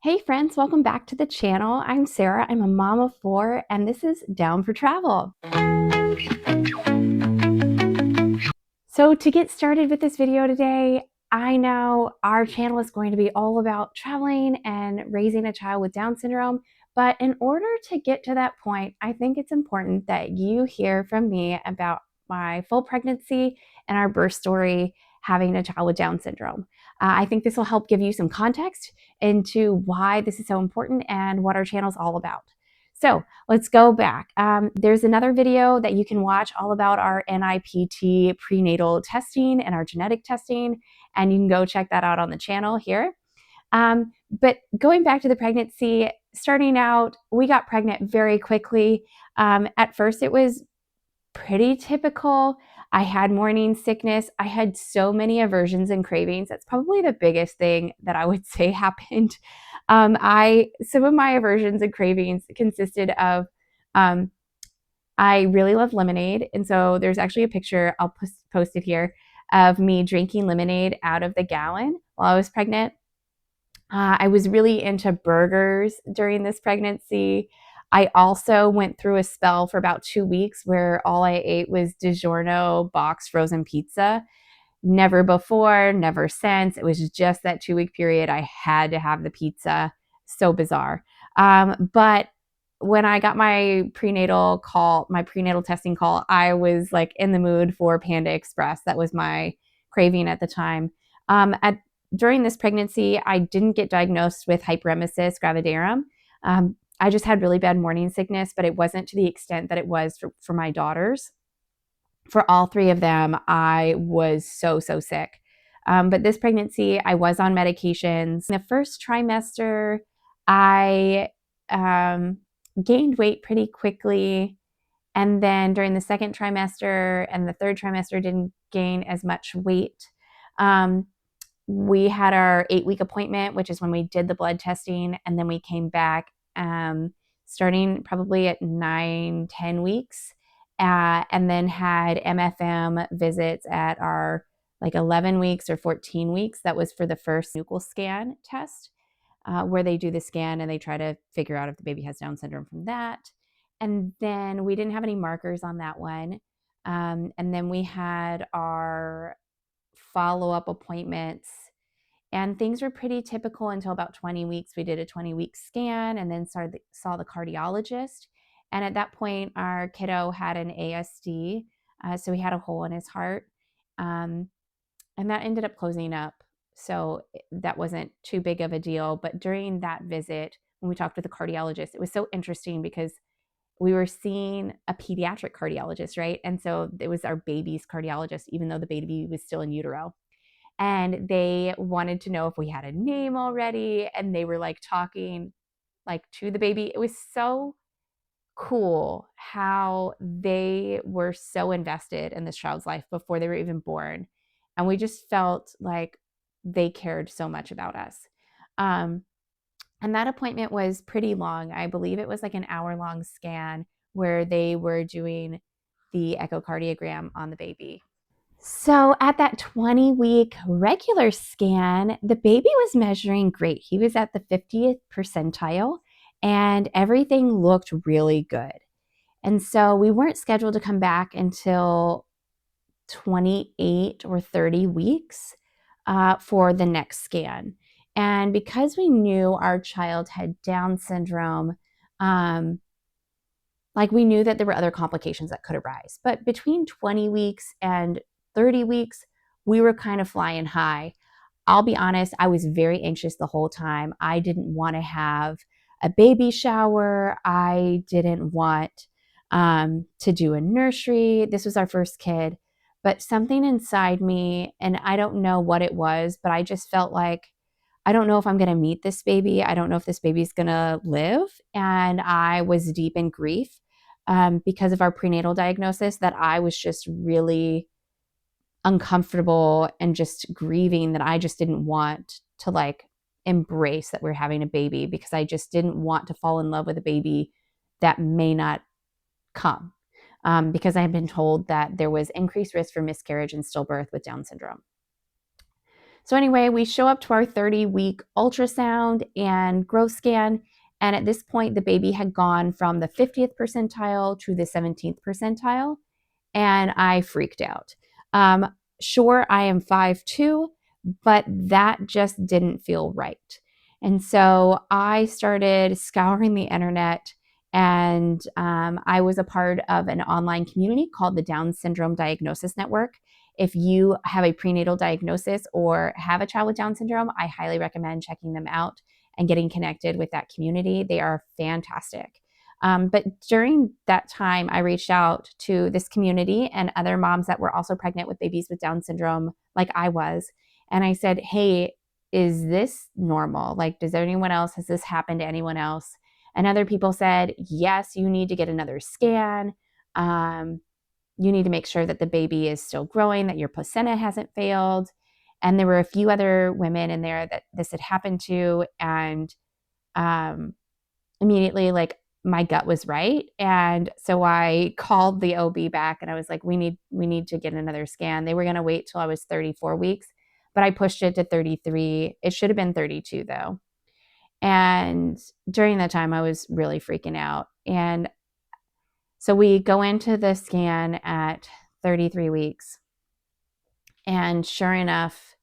Hey friends, welcome back to the channel. I'm Sarah, I'm a mom of 4, and this is Down for Travel. So to get started with this video today, I know our channel is going to be all about traveling and raising a child with Down syndrome, but in order to get to that point, I think it's important that you hear from me about my full pregnancy and our birth story having a child with Down syndrome. I think this will help give you some context into why this is so important and what our channel is all about. So let's go back. There's another video that you can watch all about our NIPT prenatal testing and our genetic testing, and you can go check that out on the channel here. But going back to the pregnancy, starting out, we got pregnant very quickly. At first, it was pretty typical. I had morning sickness. I had so many aversions and cravings. That's probably the biggest thing that I would say happened. Some of my aversions and cravings consisted of I really love lemonade. And so there's actually a picture, I'll post it here, of me drinking lemonade out of the gallon while I was pregnant. I was really into burgers during this pregnancy. I also went through a spell for about 2 weeks where all I ate was DiGiorno boxed frozen pizza. Never before, never since. It was just that 2-week period. I had to have the pizza. So bizarre. But when I got my prenatal testing call, I was like in the mood for Panda Express. That was my craving at the time. During this pregnancy, I didn't get diagnosed with hyperemesis gravidarum. I just had really bad morning sickness, but it wasn't to the extent that it was for my daughters. For all 3 of them, I was so sick. But this pregnancy, I was on medications. In the first trimester, I gained weight pretty quickly. And then during the second trimester and the third trimester, didn't gain as much weight. We had our 8-week appointment, which is when we did the blood testing, and then we came back starting probably at 9-10 weeks, and then had MFM visits at our 11 weeks or 14 weeks. That was for the first nuchal scan test, where they do the scan and they try to figure out if the baby has Down syndrome from that. And then we didn't have any markers on that one. And then we had our follow-up appointments, and things were pretty typical until about 20 weeks. We did a 20-week scan and then saw the cardiologist. And at that point, our kiddo had an ASD, so he had a hole in his heart, and that ended up closing up. So that wasn't too big of a deal. But during that visit, when we talked with the cardiologist, it was so interesting because we were seeing a pediatric cardiologist, right? And so it was our baby's cardiologist, even though the baby was still in utero. And they wanted to know if we had a name already. And they were talking to the baby. It was so cool how they were so invested in this child's life before they were even born. And we just felt like they cared so much about us. And that appointment was pretty long. I believe it was an hour-long scan where they were doing the echocardiogram on the baby. So at that 20-week regular scan, the baby was measuring great. He was at the 50th percentile, and everything looked really good. And so we weren't scheduled to come back until 28 or 30 weeks for the next scan. And because we knew our child had Down syndrome, we knew that there were other complications that could arise. But between 20 weeks and 30 weeks, we were kind of flying high. I'll be honest, I was very anxious the whole time. I didn't want to have a baby shower. I didn't want to do a nursery. This was our first kid. But something inside me, and I don't know what it was, but I just felt like, I don't know if I'm going to meet this baby. I don't know if this baby's going to live. And I was deep in grief because of our prenatal diagnosis, that I was just really uncomfortable and just grieving, that I just didn't want to embrace that we're having a baby, because I just didn't want to fall in love with a baby that may not come, because I had been told that there was increased risk for miscarriage and stillbirth with Down syndrome. So anyway, we show up to our 30-week ultrasound and growth scan. And at this point, the baby had gone from the 50th percentile to the 17th percentile. And I freaked out. Sure, I am 5'2", but that just didn't feel right. And so I started scouring the internet, and I was a part of an online community called the Down Syndrome Diagnosis Network. If you have a prenatal diagnosis or have a child with Down syndrome, I highly recommend checking them out and getting connected with that community. They are fantastic. But during that time, I reached out to this community and other moms that were also pregnant with babies with Down syndrome, like I was. And I said, hey, is this normal? Like, does anyone else, has this happened to anyone else? And other people said, yes, you need to get another scan. You need to make sure that the baby is still growing, that your placenta hasn't failed. And there were a few other women in there that this had happened to. And immediately, like, my gut was right. And so I called the OB back and I was like, we need to get another scan. They were going to wait till I was 34 weeks, but I pushed it to 33. It should have been 32 though. And during that time I was really freaking out. And so we go into the scan at 33 weeks. And sure enough,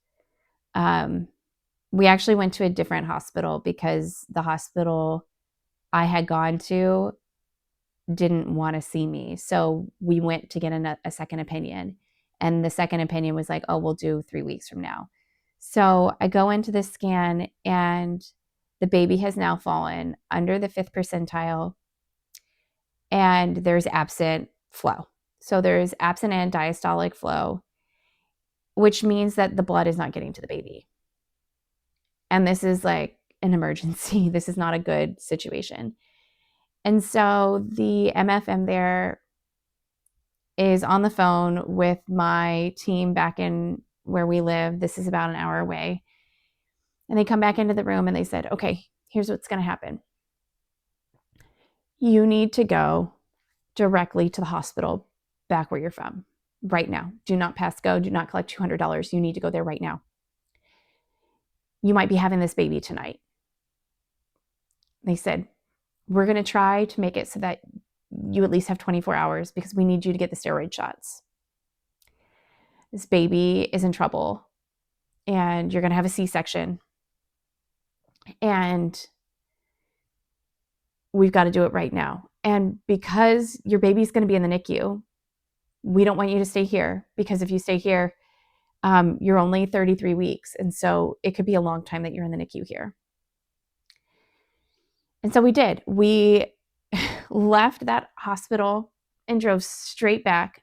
we actually went to a different hospital because the hospital I had gone to didn't want to see me. So we went to get a second opinion. And the second opinion was like, oh, we'll do 3 weeks from now. So I go into the scan and the baby has now fallen under the 5th percentile and there's absent flow. So there's absent and diastolic flow, which means that the blood is not getting to the baby. And this is like an emergency. This is not a good situation. And so the MFM there is on the phone with my team back in where we live. This is about an hour away. And they come back into the room and they said, okay, here's what's going to happen. You need to go directly to the hospital back where you're from right now. Do not pass go. Do not collect $200. You need to go there right now. You might be having this baby tonight. They said, we're going to try to make it so that you at least have 24 hours because we need you to get the steroid shots. This baby is in trouble and you're going to have a C-section. And we've got to do it right now. And because your baby's going to be in the NICU, we don't want you to stay here because if you stay here, you're only 33 weeks. And so it could be a long time that you're in the NICU here. And so we did. We left that hospital and drove straight back.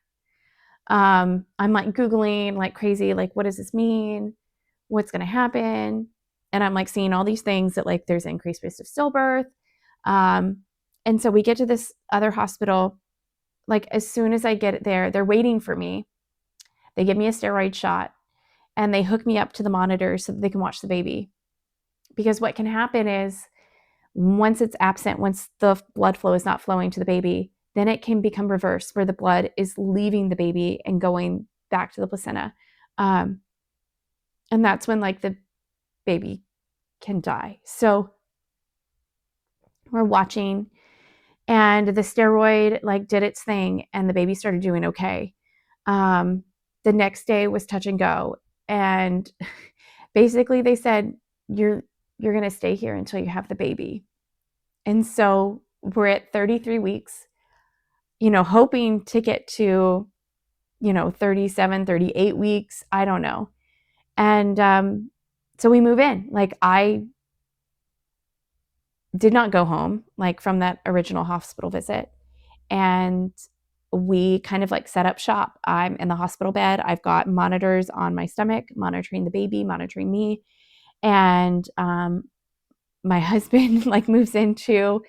I'm like Googling like crazy, like, what does this mean? What's going to happen? And I'm like seeing all these things that like there's increased risk of stillbirth. And so we get to this other hospital. Like as soon as I get there, they're waiting for me. They give me a steroid shot and they hook me up to the monitor so that they can watch the baby. Because what can happen is once it's absent, once the blood flow is not flowing to the baby, then it can become reversed where the blood is leaving the baby and going back to the placenta. And that's when like the baby can die. So we're watching and the steroid like did its thing and the baby started doing okay. The next day was touch and go. And basically they said, you're going to stay here until you have the baby. And so we're at 33 weeks, hoping to get to, 37, 38 weeks. I don't know. And so we move in. Like I did not go home like from that original hospital visit. And we kind of like set up shop. I'm in the hospital bed. I've got monitors on my stomach, monitoring the baby, monitoring me. And my husband like moves into,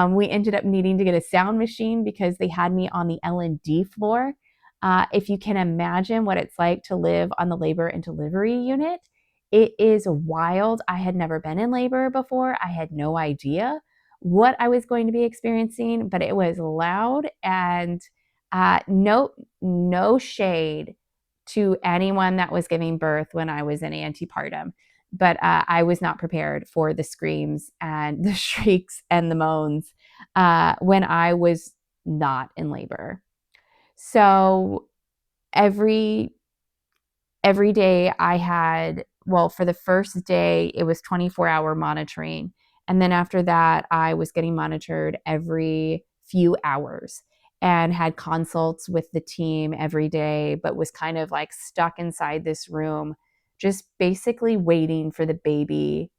we ended up needing to get a sound machine because they had me on the L&D floor. If you can imagine what it's like to live on the labor and delivery unit, it is wild. I had never been in labor before. I had no idea what I was going to be experiencing, but it was loud and no shade. to anyone that was giving birth when I was in antepartum. But I was not prepared for the screams and the shrieks and the moans when I was not in labor. So every day I had, well, for the first day, it was 24-hour monitoring. And then after that, I was getting monitored every few hours and had consults with the team every day, but was kind of like stuck inside this room, just basically waiting for the baby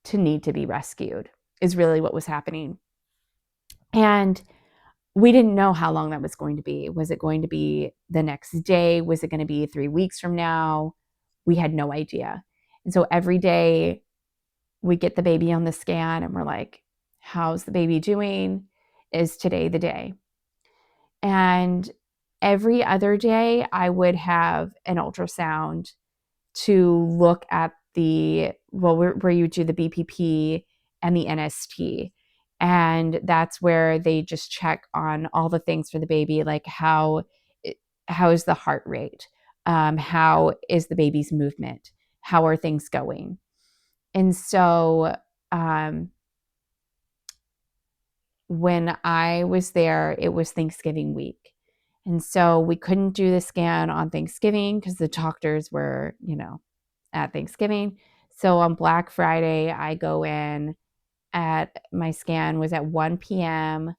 to need to be rescued, is really what was happening. And we didn't know how long that was going to be. Was it going to be the next day? Was it going to be 3 weeks from now? We had no idea. And so every day we get the baby on the scan and we're like, how's the baby doing? Is today the day? And every other day I would have an ultrasound to look at where you do the BPP and the NST. And that's where they just check on all the things for the baby, like how is the heart rate? How is the baby's movement? How are things going? And so when I was there, it was Thanksgiving week. And so we couldn't do the scan on Thanksgiving because the doctors were, at Thanksgiving. So on Black Friday, I go in my scan was at 1 p.m.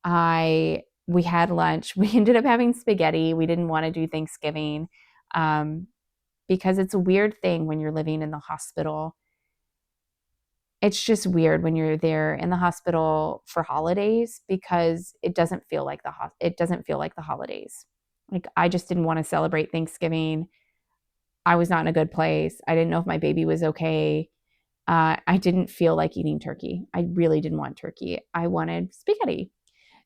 We had lunch. We ended up having spaghetti. We didn't want to do Thanksgiving because it's a weird thing when you're living in the hospital. It's just weird when you're there in the hospital for holidays because it doesn't feel like the holidays. Like I just didn't want to celebrate Thanksgiving. I was not in a good place. I didn't know if my baby was okay. I didn't feel like eating turkey. I really didn't want turkey. I wanted spaghetti.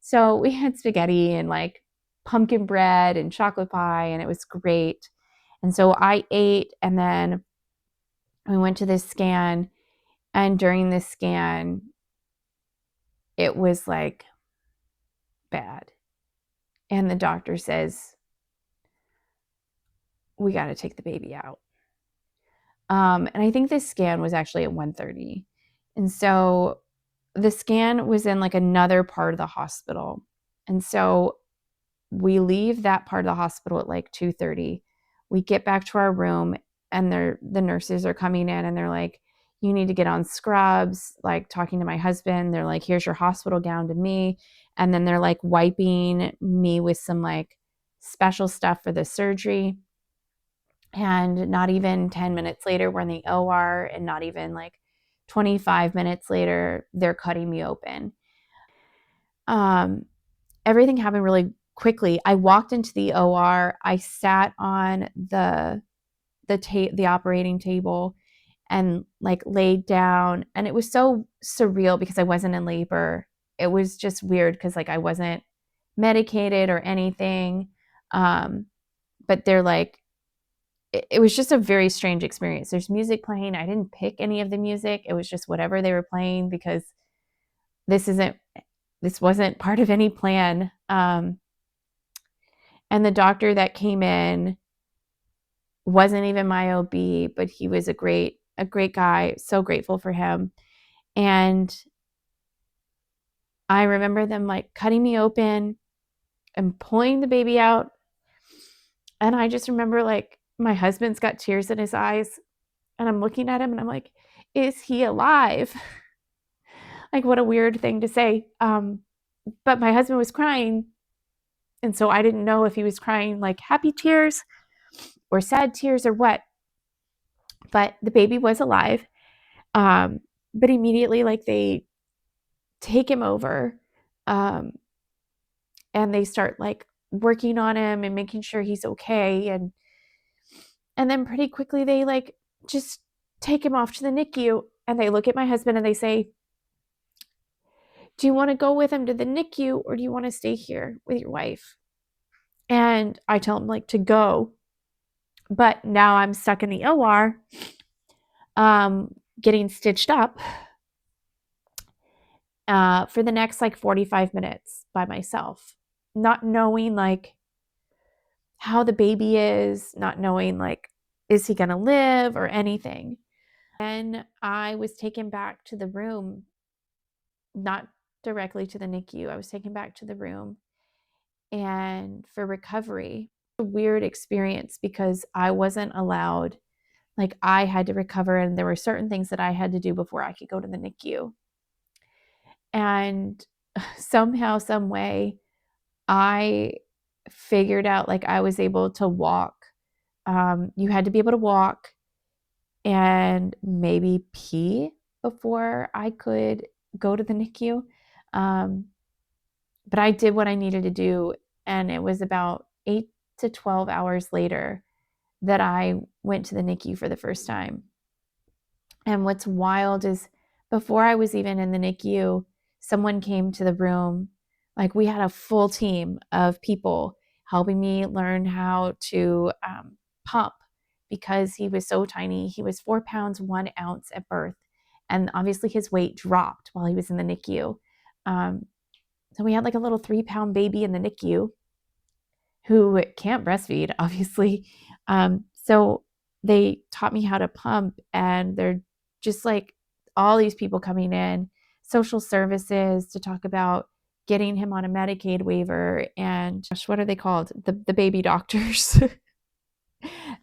So we had spaghetti and like pumpkin bread and chocolate pie, and it was great. And so I ate, and then we went to this scan. And during this scan, it was like bad. And the doctor says, we got to take the baby out. And I think this scan was actually at 1:30. And so the scan was in like another part of the hospital. And so we leave that part of the hospital at like 2:30. We get back to our room and the nurses are coming in and they're like, you need to get on scrubs, like talking to my husband. They're like, here's your hospital gown to me. And then they're like wiping me with some like special stuff for the surgery. And not even 10 minutes later, we're in the OR, and not even like 25 minutes later, they're cutting me open. Everything happened really quickly. I walked into the OR. I sat on the operating table and like laid down, and it was so surreal because I wasn't in labor. It was just weird because like I wasn't medicated or anything. But they're like, it was just a very strange experience. There's music playing. I didn't pick any of the music. It was just whatever they were playing because this wasn't part of any plan. And the doctor that came in wasn't even my OB, but he was a great guy. So grateful for him. And I remember them like cutting me open and pulling the baby out. And I just remember like my husband's got tears in his eyes, and I'm looking at him and I'm like, is he alive? Like, what a weird thing to say. But my husband was crying. And so I didn't know if he was crying like happy tears or sad tears or what. But the baby was alive. But immediately, like, they take him over and they start like working on him and making sure he's okay. And then pretty quickly, they like just take him off to the NICU. And they look at my husband and they say, do you want to go with him to the NICU or do you want to stay here with your wife? And I tell him like to go. But now I'm stuck in the OR getting stitched up for the next like 45 minutes by myself, not knowing like how the baby is, not knowing like, is he gonna live or anything. Then I was taken back to the room, not directly to the NICU. I was taken back to the room and for recovery. A weird experience because I wasn't allowed, like I had to recover and there were certain things that I had to do before I could go to the NICU. And somehow, some way, I figured out like I was able to walk. You had to be able to walk and maybe pee before I could go to the NICU. But I did what I needed to do, and it was about 8 to 12 hours later that I went to the NICU for the first time. And what's wild is before I was even in the NICU, someone came to the room. Like we had a full team of people helping me learn how to pump because he was so tiny. He was 4 pounds, 1 ounce at birth. And obviously his weight dropped while he was in the NICU. So we had like a little 3-pound baby in the NICU who can't breastfeed, obviously. So they taught me how to pump, and they're just like all these people coming in, social services to talk about getting him on a Medicaid waiver, and what are they called? The baby doctors,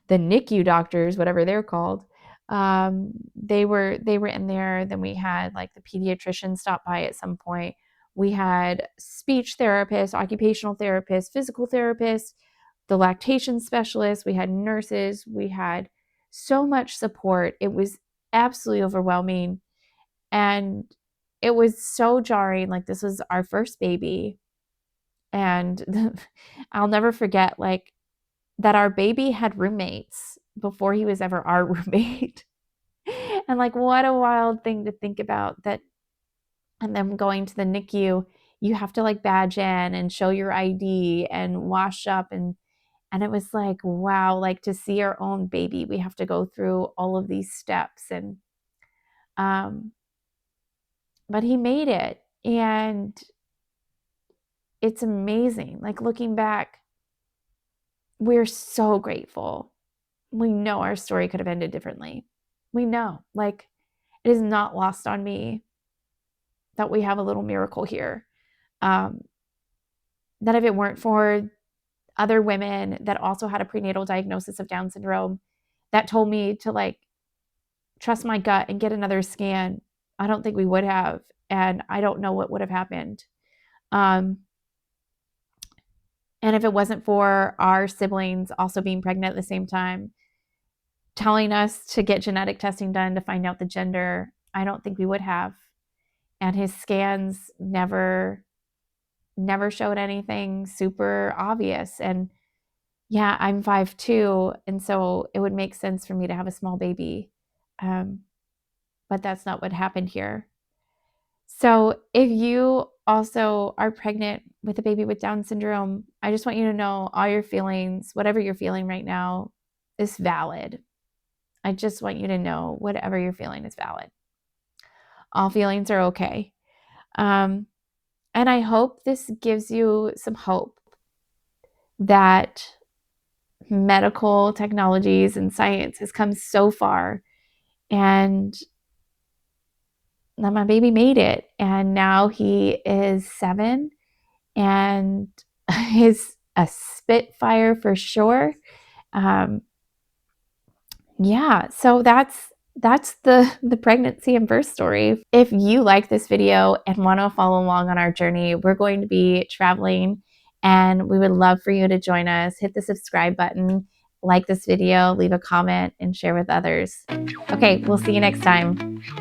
the NICU doctors, whatever they're called. They were in there. Then we had like the pediatrician stop by at some point. We had speech therapists, occupational therapists, physical therapists, the lactation specialist. We had nurses. We had so much support. It was absolutely overwhelming. And it was so jarring. Like this was our first baby. And I'll never forget like that our baby had roommates before he was ever our roommate. And like what a wild thing to think about that. And then going to the NICU, you have to like badge in and show your ID and wash up, and it was like, wow, like to see our own baby, we have to go through all of these steps. And but he made it, and it's amazing. Like looking back, we're so grateful. We know our story could have ended differently. We know, like, it is not lost on me that we have a little miracle here. That if it weren't for other women that also had a prenatal diagnosis of Down syndrome that told me to like trust my gut and get another scan, I don't think we would have. And I don't know what would have happened. And if it wasn't for our siblings also being pregnant at the same time, telling us to get genetic testing done to find out the gender, I don't think we would have. And his scans never showed anything super obvious. And yeah, I'm 5'2", and so it would make sense for me to have a small baby. But that's not what happened here. So if you also are pregnant with a baby with Down syndrome, I just want you to know all your feelings, whatever you're feeling right now, is valid. I just want you to know whatever you're feeling is valid. All feelings are okay. And I hope this gives you some hope that medical technologies and science has come so far, and that my baby made it. And now he is 7 and is a spitfire for sure. Yeah, so that's the pregnancy and birth story. If you like this video and want to follow along on our journey, we're going to be traveling, and we would love for you to join us. Hit the subscribe button, like this video, leave a comment, and share with others. Okay, we'll see you next time.